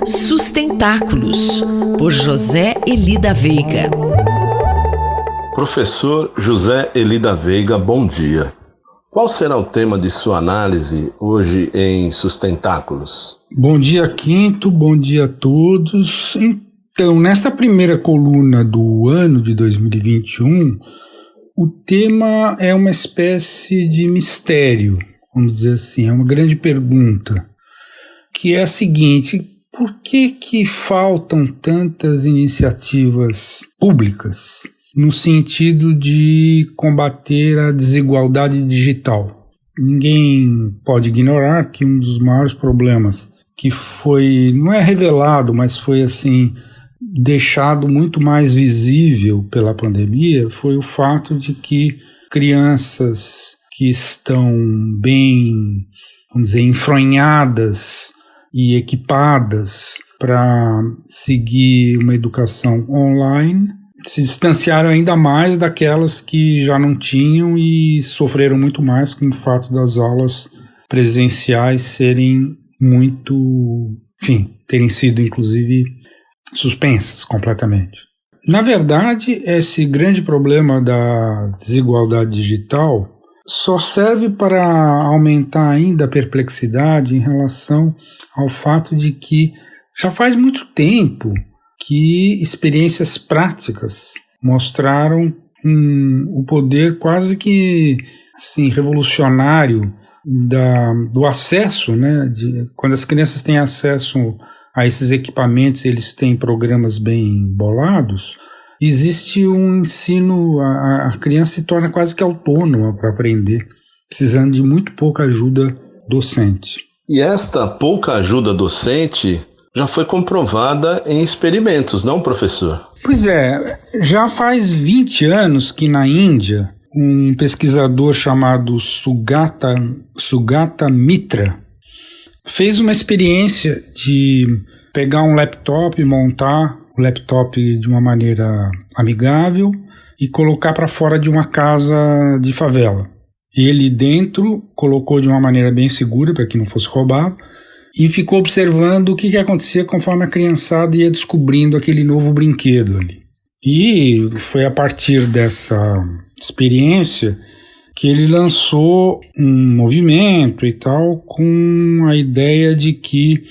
Sustentáculos, por José Eli da Veiga. Professor José Eli da Veiga, bom dia. Qual será o tema de sua análise hoje em Sustentáculos? Bom dia, Quinto, bom dia a todos. Então, nesta primeira coluna do ano de 2021, o tema é uma espécie de mistério, vamos dizer assim, é uma grande pergunta, que é a seguinte: por que faltam tantas iniciativas públicas no sentido de combater a desigualdade digital? Ninguém pode ignorar que um dos maiores problemas que não é revelado, mas foi assim deixado muito mais visível pela pandemia, foi o fato de que crianças que estão bem, vamos dizer, enfronhadas e equipadas para seguir uma educação online se distanciaram ainda mais daquelas que já não tinham e sofreram muito mais com o fato das aulas presenciais serem terem sido inclusive suspensas completamente. Na verdade, esse grande problema da desigualdade digital só serve para aumentar ainda a perplexidade em relação ao fato de que já faz muito tempo que experiências práticas mostraram o poder quase que assim, revolucionário do acesso, né? Quando as crianças têm acesso a esses equipamentos, eles têm programas bem bolados, existe um ensino, a criança se torna quase que autônoma para aprender, precisando de muito pouca ajuda docente. E esta pouca ajuda docente já foi comprovada em experimentos, não, professor? Pois é, já faz 20 anos que na Índia, um pesquisador chamado Sugata Mitra fez uma experiência de pegar um laptop e montar o laptop de uma maneira amigável e colocar para fora de uma casa de favela. Ele dentro colocou de uma maneira bem segura para que não fosse roubado e ficou observando o que acontecia conforme a criançada ia descobrindo aquele novo brinquedo ali. E foi a partir dessa experiência que ele lançou um movimento e tal, com a ideia de que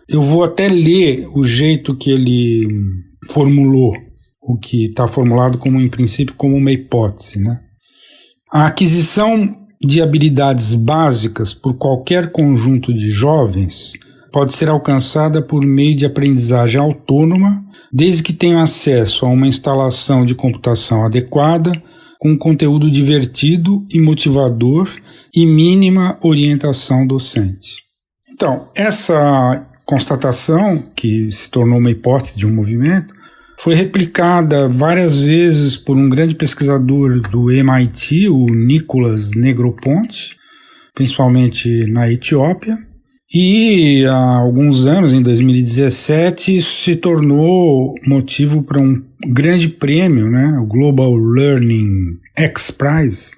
eu vou até ler o jeito que ele formulou, o que está formulado como, em princípio, como uma hipótese, né? A aquisição de habilidades básicas por qualquer conjunto de jovens pode ser alcançada por meio de aprendizagem autônoma, desde que tenham acesso a uma instalação de computação adequada, com conteúdo divertido e motivador e mínima orientação docente. Então, essa constatação, que se tornou uma hipótese de um movimento, foi replicada várias vezes por um grande pesquisador do MIT, o Nicholas Negroponte, principalmente na Etiópia. E há alguns anos, em 2017, isso se tornou motivo para um grande prêmio, né, o Global Learning X Prize,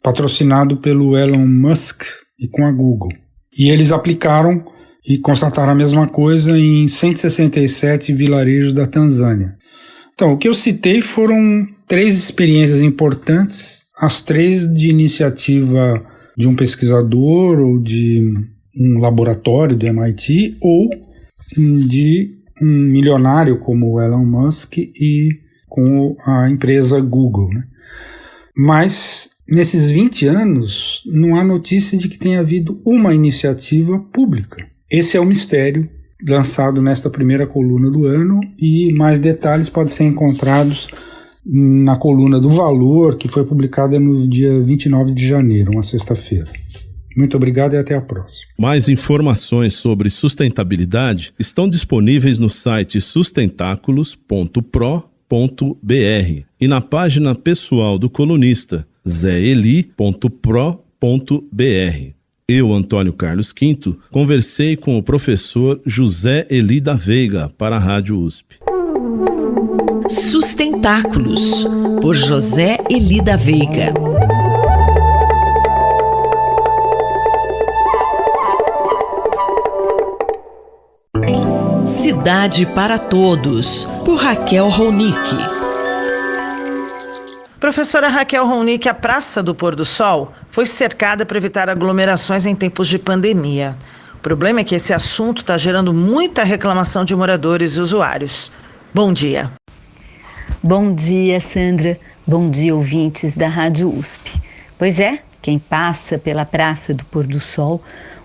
patrocinado pelo Elon Musk e com a Google. E eles aplicaram e constataram a mesma coisa em 167 vilarejos da Tanzânia. Então, o que eu citei foram 3 experiências importantes, as 3 de iniciativa de um pesquisador ou de um laboratório do MIT ou de um milionário como o Elon Musk e com a empresa Google, né? Mas nesses 20 anos não há notícia de que tenha havido uma iniciativa pública. Esse é o mistério lançado nesta primeira coluna do ano, e mais detalhes podem ser encontrados na coluna do Valor, que foi publicada no dia 29 de janeiro, uma sexta-feira. Muito obrigado e até a próxima. Mais informações sobre sustentabilidade estão disponíveis no site sustentáculos.pro.br e na página pessoal do colunista zeeli.pro.br. Eu, Antônio Carlos Quinto, conversei com o professor José Eli da Veiga para a Rádio USP. Sustentáculos, por José Eli da Veiga. Cidade para Todos, por Raquel Ronick. Professora Raquel Ronick, a Praça do Pôr do Sol foi cercada para evitar aglomerações em tempos de pandemia. O problema é que esse assunto está gerando muita reclamação de moradores e usuários. Bom dia. Bom dia, Sandra. Bom dia, ouvintes da Rádio USP. Pois é, quem passa pela Praça do Pôr do Sol,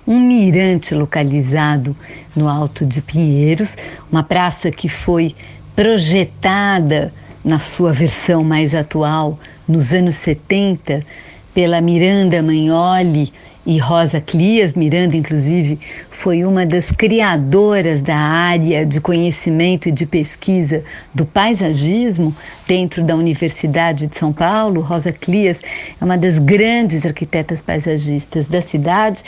um mirante localizado no Alto de Pinheiros, uma praça que foi projetada na sua versão mais atual, nos anos 70, pela Miranda Magnoli e Rosa Clias. Miranda, inclusive, foi uma das criadoras da área de conhecimento e de pesquisa do paisagismo dentro da Universidade de São Paulo. Rosa Clias é uma das grandes arquitetas paisagistas da cidade,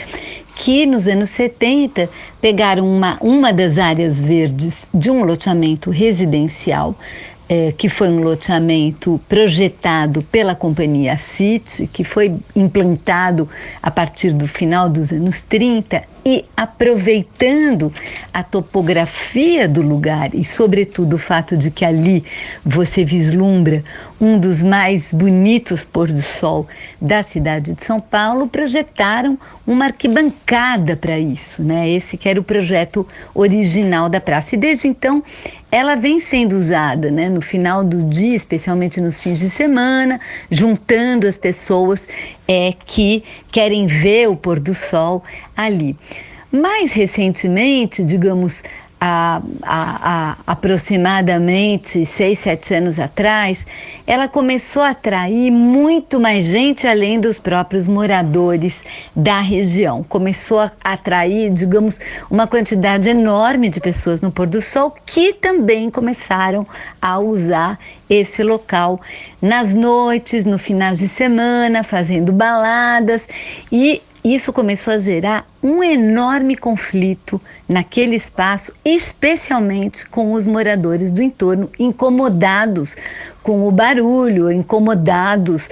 que nos anos 70 pegaram uma das áreas verdes de um loteamento residencial, que foi um loteamento projetado pela companhia City, que foi implantado a partir do final dos anos 30, e aproveitando a topografia do lugar e, sobretudo, o fato de que ali você vislumbra um dos mais bonitos pôr do sol da cidade de São Paulo, projetaram uma arquibancada para isso, né? Esse que era o projeto original da praça. E desde então ela vem sendo usada, né, no final do dia, especialmente nos fins de semana, juntando as pessoas que querem ver o pôr do sol ali. Mais recentemente, digamos, aproximadamente 6, 7 anos atrás, ela começou a atrair muito mais gente além dos próprios moradores da região. Começou a atrair, digamos, uma quantidade enorme de pessoas no pôr do sol que também começaram a usar esse local nas noites, no final de semana, fazendo baladas, e isso começou a gerar um enorme conflito naquele espaço, especialmente com os moradores do entorno, incomodados com o barulho, incomodados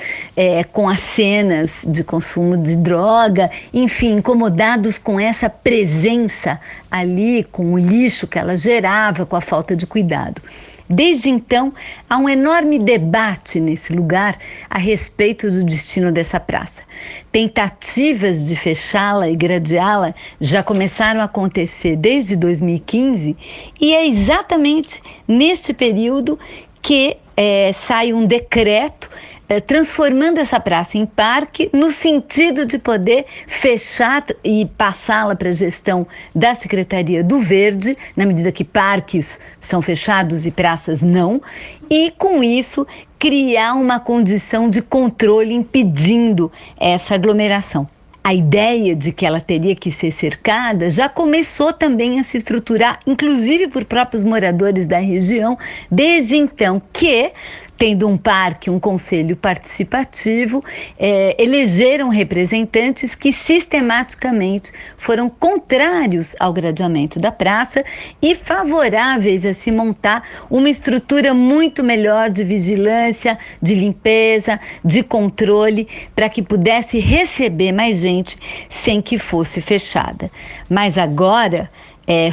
com as cenas de consumo de droga, enfim, incomodados com essa presença ali, com o lixo que ela gerava, com a falta de cuidado. Desde então, há um enorme debate nesse lugar a respeito do destino dessa praça. Tentativas de fechá-la e gradeá-la já começaram a acontecer desde 2015, e é exatamente neste período que sai um decreto transformando essa praça em parque, no sentido de poder fechar e passá-la para a gestão da Secretaria do Verde, na medida que parques são fechados e praças não, e com isso criar uma condição de controle impedindo essa aglomeração. A ideia de que ela teria que ser cercada já começou também a se estruturar, inclusive por próprios moradores da região, desde então que, tendo um parque, um conselho participativo, elegeram representantes que sistematicamente foram contrários ao gradeamento da praça e favoráveis a se montar uma estrutura muito melhor de vigilância, de limpeza, de controle, para que pudesse receber mais gente sem que fosse fechada. Mas agora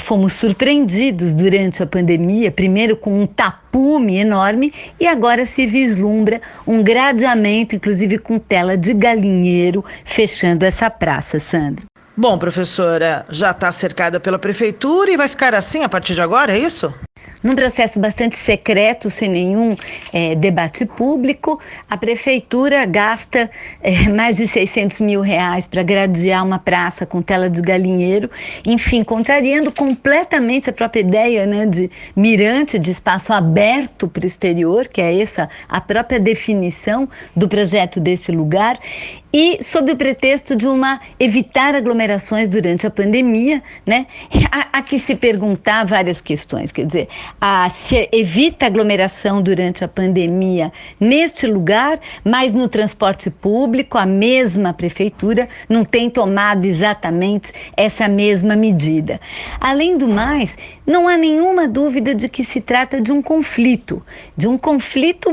fomos surpreendidos durante a pandemia, primeiro com um tapume enorme, e agora se vislumbra um gradeamento, inclusive com tela de galinheiro, fechando essa praça, Sandra. Bom, professora, já está cercada pela prefeitura e vai ficar assim a partir de agora, é isso? Num processo bastante secreto, sem nenhum debate público, a prefeitura gasta mais de R$600 mil para gradear uma praça com tela de galinheiro, enfim, contrariando completamente a própria ideia, né, de mirante, de espaço aberto para o exterior, que é essa a própria definição do projeto desse lugar, e sob o pretexto de evitar aglomerações durante a pandemia, né? Há que se perguntar várias questões, quer dizer, se evita aglomeração durante a pandemia neste lugar, mas no transporte público a mesma prefeitura não tem tomado exatamente essa mesma medida. Além do mais, não há nenhuma dúvida de que se trata de um conflito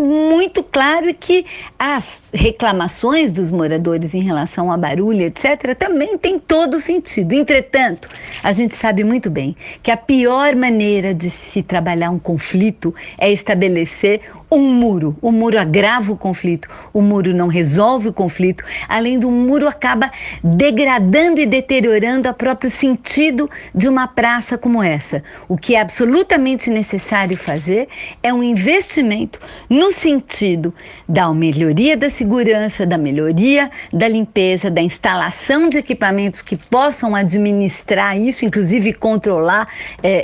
muito claro, e que as reclamações dos moradores moradores em relação a barulho, etc., também tem todo sentido. Entretanto, a gente sabe muito bem que a pior maneira de se trabalhar um conflito é estabelecer um muro. O muro agrava o conflito, o muro não resolve o conflito, além do muro acaba degradando e deteriorando o próprio sentido de uma praça como essa. O que é absolutamente necessário fazer é um investimento no sentido da melhoria da segurança, da melhoria da limpeza, da instalação de equipamentos que possam administrar isso, inclusive controlar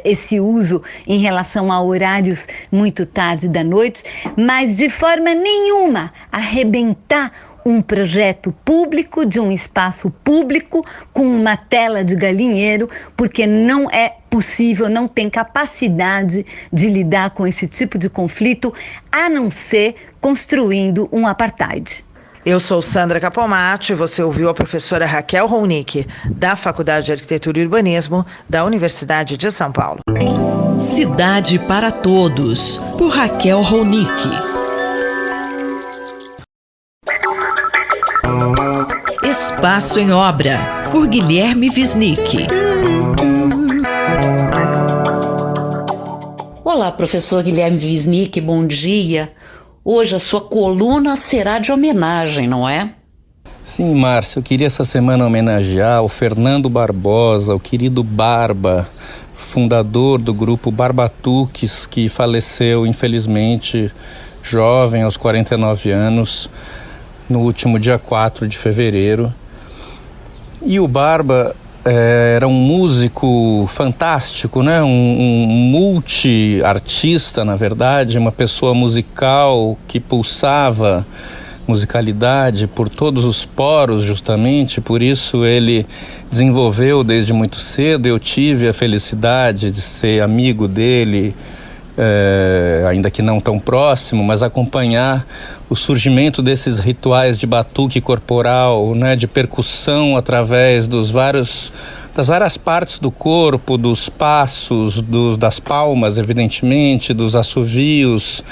esse uso em relação a horários muito tarde da noite, mas de forma nenhuma arrebentar um projeto público, de um espaço público, com uma tela de galinheiro, porque não é possível, não tem capacidade de lidar com esse tipo de conflito, a não ser construindo um apartheid. Eu sou Sandra Capomatti, você ouviu a professora Raquel Ronick, da Faculdade de Arquitetura e Urbanismo da Universidade de São Paulo. Cidade para Todos, por Raquel Ronick. Espaço em Obra, por Guilherme Wisnik. Olá, professor Guilherme Wisnik, bom dia. Hoje a sua coluna será de homenagem, não é? Sim, Márcia, eu queria essa semana homenagear o Fernando Barbosa, o querido Barba, fundador do grupo Barbatuques, que faleceu, infelizmente, jovem, aos 49 anos, no último dia 4 de fevereiro. E o Barba era um músico fantástico, né? Um multi-artista, na verdade, uma pessoa musical que pulsava musicalidade por todos os poros, justamente. Por isso ele desenvolveu desde muito cedo. Eu tive a felicidade de ser amigo dele, ainda que não tão próximo, mas acompanhar o surgimento desses rituais de batuque corporal, né, de percussão através das várias partes do corpo, dos passos, das palmas, evidentemente, dos assovios,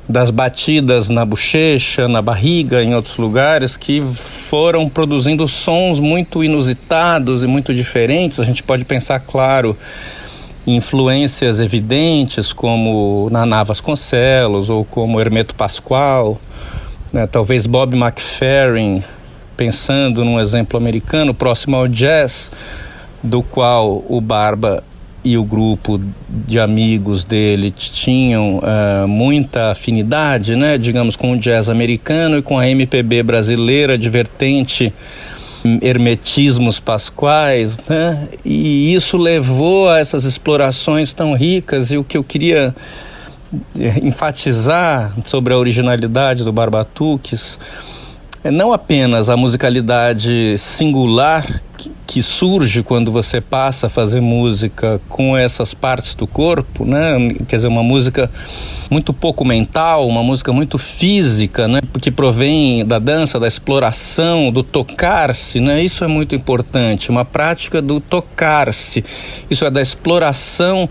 das batidas na bochecha, na barriga, em outros lugares, que foram produzindo sons muito inusitados e muito diferentes. A gente pode pensar, claro, influências evidentes como Naná Vasconcelos ou como Hermeto Pascoal, né? Talvez Bob McFerrin, pensando num exemplo americano próximo ao jazz, do qual o Barba e o grupo de amigos dele tinham muita afinidade, né? Digamos, com o jazz americano e com a MPB brasileira, de vertente hermetismos pasquais, né? E isso levou a essas explorações tão ricas. E o que eu queria enfatizar sobre a originalidade do Barbatuques é não apenas a musicalidade singular que surge quando você passa a fazer música com essas partes do corpo, né? Quer dizer, uma música muito pouco mental, uma música muito física, né? Que provém da dança, da exploração, do tocar-se, né? Isso é muito importante, uma prática do tocar-se. Isso é da exploração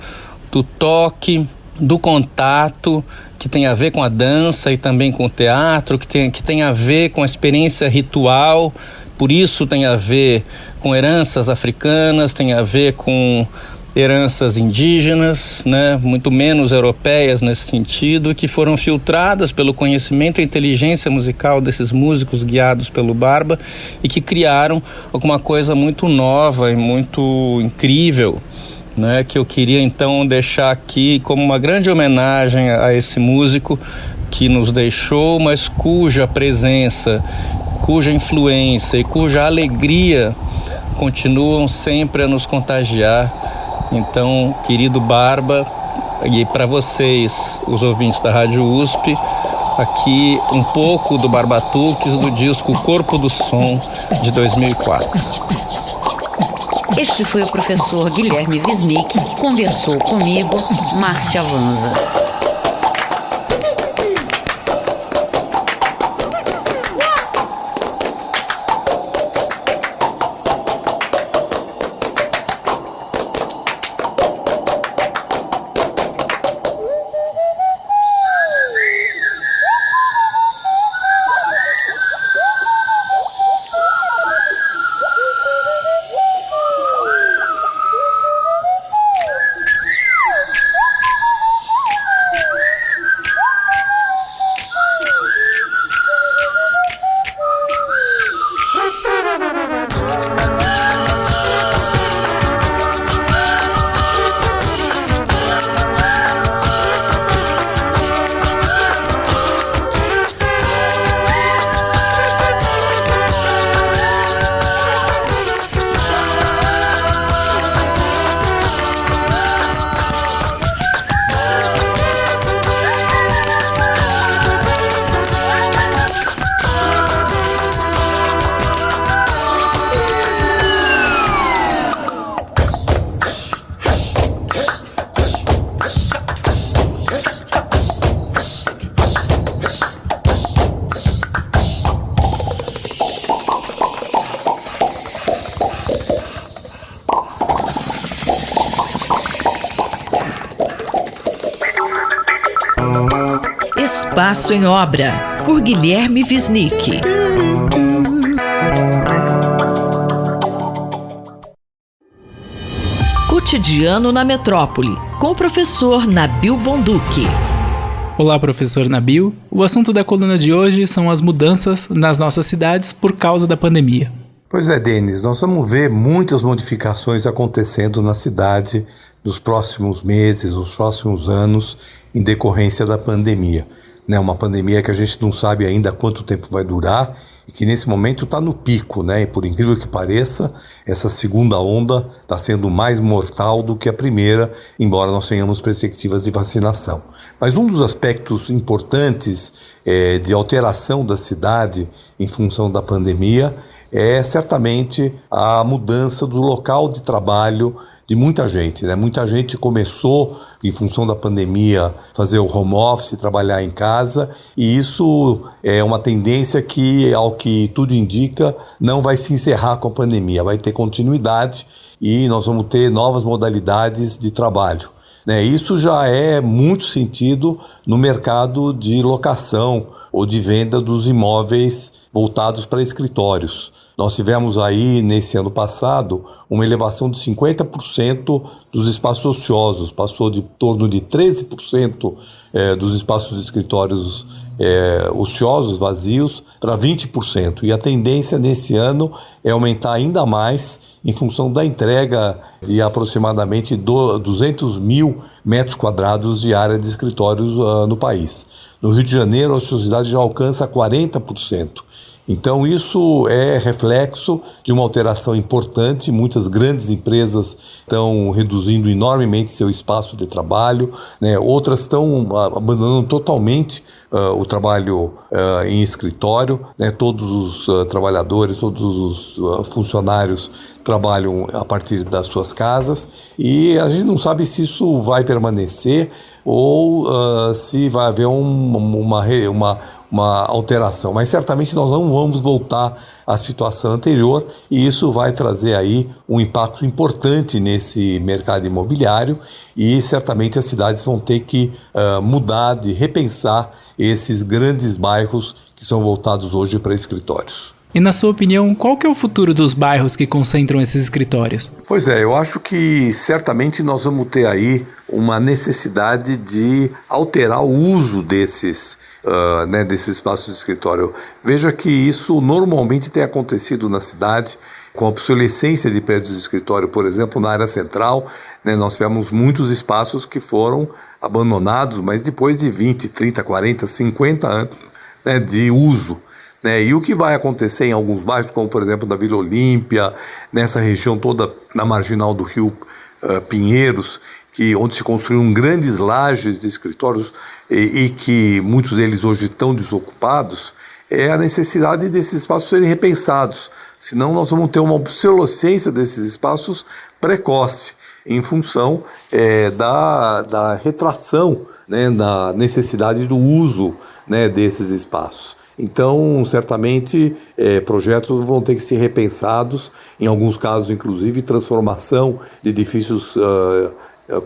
do toque, do contato, que tem a ver com a dança e também com o teatro, que tem a ver com a experiência ritual. Por isso tem a ver com heranças africanas, tem a ver com heranças indígenas, né, muito menos europeias nesse sentido, que foram filtradas pelo conhecimento e inteligência musical desses músicos guiados pelo Barba e que criaram alguma coisa muito nova e muito incrível, né, que eu queria então deixar aqui como uma grande homenagem a esse músico que nos deixou, mas cuja presença, cuja influência e cuja alegria continuam sempre a nos contagiar. Então, querido Barba, e para vocês, os ouvintes da Rádio USP, aqui um pouco do Barbatuques do disco Corpo do Som, de 2004. Este foi o professor Guilherme Wisnik, que conversou comigo, Márcia Vanza. Espaço em Obra, por Guilherme Wisnik. Cotidiano na Metrópole, com o professor Nabil Bonduki. Olá, professor Nabil. O assunto da coluna de hoje são as mudanças nas nossas cidades por causa da pandemia. Pois é, Denis, nós vamos ver muitas modificações acontecendo na cidade nos próximos meses, nos próximos anos, em decorrência da pandemia. Uma pandemia que a gente não sabe ainda quanto tempo vai durar e que nesse momento está no pico, E por incrível que pareça, essa segunda onda está sendo mais mortal do que a primeira, embora nós tenhamos perspectivas de vacinação. Mas um dos aspectos importantes de alteração da cidade em função da pandemia é certamente a mudança do local de trabalho de muita gente, Muita gente começou, em função da pandemia, fazer o home office, trabalhar em casa, e isso é uma tendência que, ao que tudo indica, não vai se encerrar com a pandemia, vai ter continuidade e nós vamos ter novas modalidades de trabalho. Isso já é muito sentido no mercado de locação ou de venda dos imóveis voltados para escritórios. Nós tivemos aí, nesse ano passado, uma elevação de 50% dos espaços ociosos, passou de torno de 13% dos espaços de escritórios ociosos, vazios, para 20%. E a tendência nesse ano é aumentar ainda mais em função da entrega de aproximadamente 200 mil metros quadrados de área de escritórios no país. No Rio de Janeiro, a ociosidade já alcança 40%. Então isso é reflexo de uma alteração importante. Muitas grandes empresas estão reduzindo enormemente seu espaço de trabalho, Outras estão abandonando totalmente o trabalho em escritório, Todos os trabalhadores, todos os funcionários trabalham a partir das suas casas e a gente não sabe se isso vai permanecer ou se vai haver uma alteração, mas certamente nós não vamos voltar à situação anterior e isso vai trazer aí um impacto importante nesse mercado imobiliário e certamente as cidades vão ter que mudar, de repensar esses grandes bairros que são voltados hoje para escritórios. E na sua opinião, qual que é o futuro dos bairros que concentram esses escritórios? Pois é, eu acho que certamente nós vamos ter aí uma necessidade de alterar o uso desses espaços de escritório. Veja que isso normalmente tem acontecido na cidade, com a obsolescência de prédios de escritório, por exemplo, na área central, nós tivemos muitos espaços que foram abandonados, mas depois de 20, 30, 40, 50 anos de uso. E o que vai acontecer em alguns bairros, como por exemplo na Vila Olímpia, nessa região toda na marginal do Rio Pinheiros, onde se construíram grandes lajes de escritórios e que muitos deles hoje estão desocupados, é a necessidade desses espaços serem repensados. Senão nós vamos ter uma obsolescência desses espaços precoce, em função da retração, da necessidade do uso desses espaços. Então, certamente, projetos vão ter que ser repensados, em alguns casos, inclusive, transformação de edifícios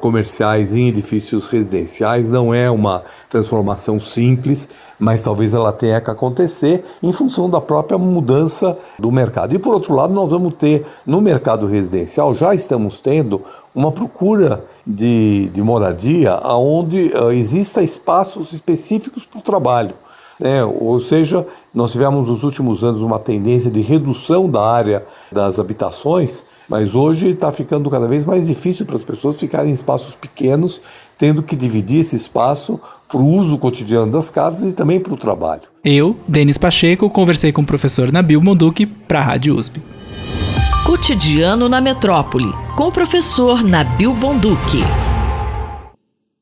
comerciais em edifícios residenciais. Não é uma transformação simples, mas talvez ela tenha que acontecer em função da própria mudança do mercado. E, por outro lado, nós vamos ter, no mercado residencial, já estamos tendo uma procura de moradia onde exista espaços específicos para o trabalho. Ou seja, nós tivemos nos últimos anos uma tendência de redução da área das habitações, mas hoje está ficando cada vez mais difícil para as pessoas ficarem em espaços pequenos, tendo que dividir esse espaço para o uso cotidiano das casas e também para o trabalho. Eu, Denis Pacheco, conversei com o professor Nabil Bonduki para a Rádio USP. Cotidiano na Metrópole, com o professor Nabil Bonduki.